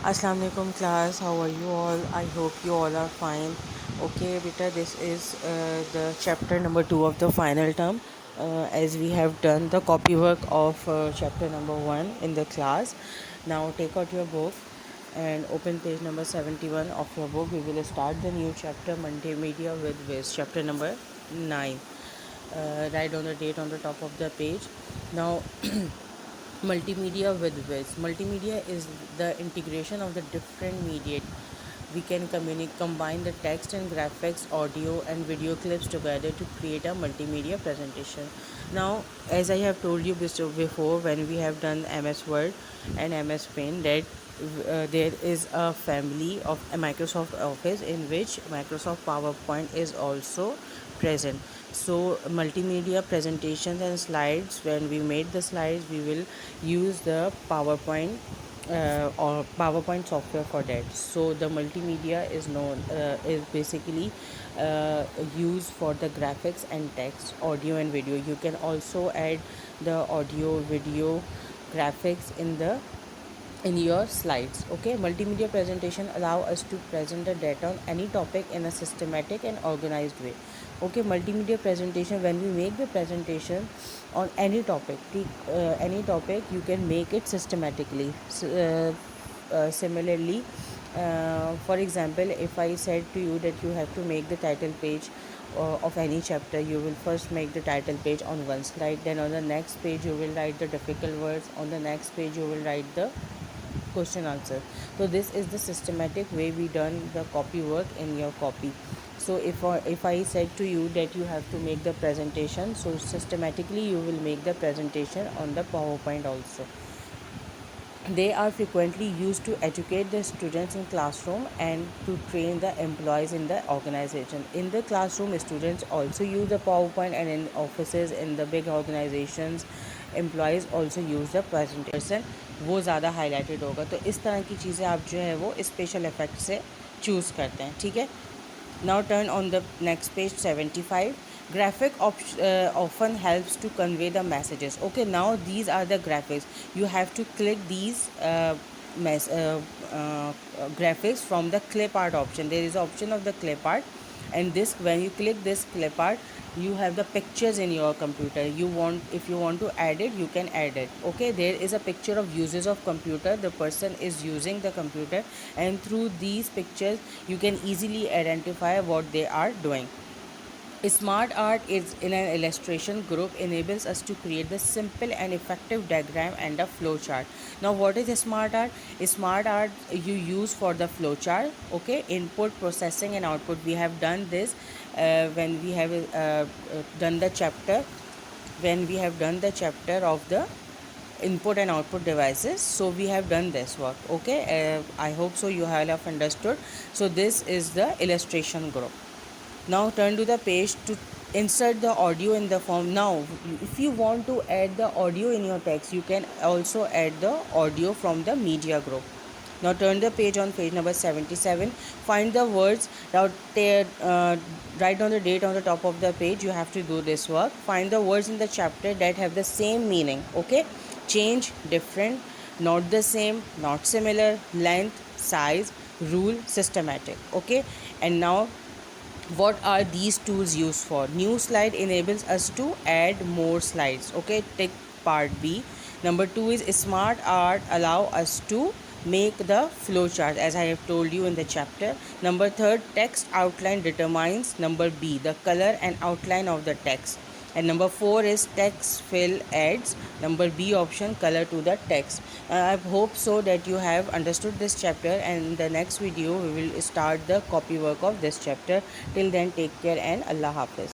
Assalamu alaikum class, how are you all? I hope you all are fine. Okay beta, this is the chapter number 2 of the final term, as we have done the copywork of chapter number 1 in the class. Now take out your book and open page number 71 of your book. We will start the new chapter, multimedia with Wiz, chapter number 9. Write on the date on the top of the page. Now multimedia with Wiz. Multimedia is the integration of the different media. We can combine the text and graphics, audio and video clips together to create a multimedia presentation. Now, as I have told you before, when we have done MS Word and MS Paint, that there is a family of a Microsoft Office in which Microsoft PowerPoint is also present. So multimedia presentations and slides, when we made the slides, we will use the PowerPoint or PowerPoint software for that. So the multimedia is basically used for the graphics and text, audio and video. You can also add the audio, video, graphics in your slides. Okay, multimedia presentation allow us to present the data on any topic in a systematic and organized way. Okay, multimedia presentation, when we make the presentation on any topic, you can make it systematically. Similarly, for example, if I said to you that you have to make the title page of any chapter, you will first make the title page on one slide, then on the next page you will write the difficult words, on the next page you will write the question answer. So this is the systematic way we done the copy work in your copy. So if I said to you that you have to make the presentation, so systematically you will make the presentation on the PowerPoint also. They are frequently used to educate the students in classroom and to train the employees in the organization. In the classroom, students also use the PowerPoint, and in offices, in the big organizations, employees also use the presentation. वो ज़्यादा highlighted होगा. तो इस तरह की चीज़ें आप जो है वो स्पेशल इफ़ेक्ट से चूज़ करते हैं. ठीक है. Now turn on the next page 75. Graphic often helps to convey the messages. Okay, now these are the graphics. You have to click these graphics from the clip art option. There is an option of the clip art, and this, when you click this clip art, you have the pictures in your computer. If you want to add it, you can add it. Okay, there is a picture of uses of computer. The person is using the computer, and through these pictures you can easily identify what they are doing. Smart art is in an illustration group, enables us to create the simple and effective diagram and a flow chart. Now what is a smart art? Smart art you use for the flow chart. Okay, input, processing and output. We have done this when we have done the chapter of the input and output devices. So we have done this work. Okay, I hope so you have understood. So this is the illustration group. Now turn to the page to insert the audio in the form. Now if you want to add the audio in your text, you can also add the audio from the media group. Now turn the page on page number 77. Find the words. Now write down the date on the top of the page. You have to do this work. Find the words in the chapter that have the same meaning. Okay, change, different, not the same, not similar, length, size, rule, systematic. Okay, and now what are these tools used for? New slide enables us to add more slides. Okay, take part B. Number 2 is smart art allow us to make the flow chart, as I have told you in the chapter. Number 3, text outline determines number B, the color and outline of the text. And number 4 is text fill adds number B option, color to the text. I hope so that you have understood this chapter, and in the next video we will start the copy work of this chapter. Till then, take care and Allah Hafiz.